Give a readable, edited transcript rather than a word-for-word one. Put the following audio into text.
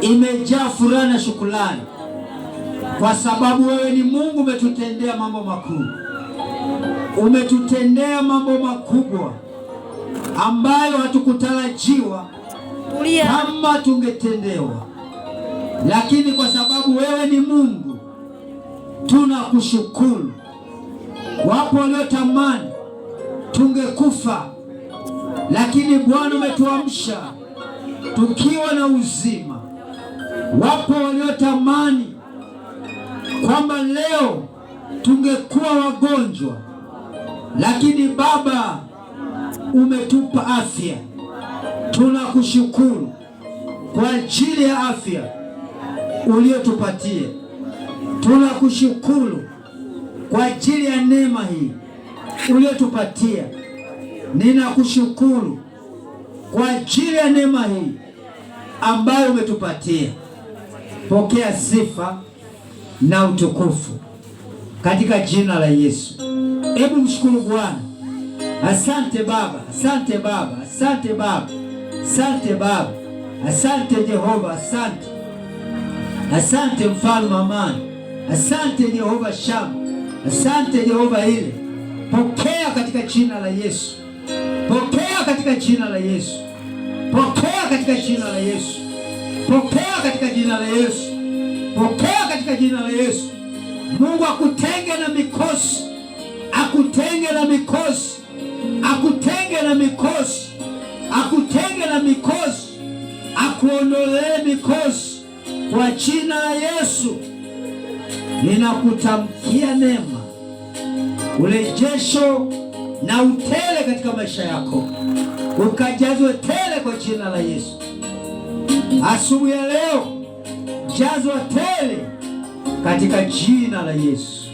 imejaa furaha na shukrani, kwa sababu wewe ni Mungu. Umetutendea mambo makuu, umetutendea mambo makubwa ambayo hatukutarajiwa kama tungetendewa, lakini kwa sababu wewe ni Mungu tunakushukuru. Wapo waliotamani tungekufa, lakini Bwana umetuamsha tukiwa na uzima. Wapo waliotamani kwamba leo tungekuwa wagonjwa, lakini Baba umetupa afya. Tunakushukuru kwa ajili ya afya uliyotupatia. Tunakushukuru kwa ajili ya neema hii uliyotupatia. Ninakushukuru kwa ajili ya neema hii ambayo umetupatia. Pokea sifa na utukufu katika jina la Yesu. Hebu mshukuru Bwana. Asante Baba, asante Baba, asante Baba, asante Baba, asante Jehova, asante. Asante mfalme wa amani, asante Jehova Shama, asante Jehova ile. Pokea katika jina la Yesu, pokea katika jina la Yesu, pokea katika jina la Yesu, pokea katika jina la Yesu, pokea katika jina la Yesu. Mungu akutenge na mikosi, akutenge na mikosi, akutenge na mikosi, akutenge na mikosi, akuondolee mikosi kwa jina la Yesu. Ninakutamkia neema, urejesho na utele katika maisha yako, ukajazwe tele kwa jina la Yesu. Asubuhi ya leo jazwa tele katika jina la Yesu.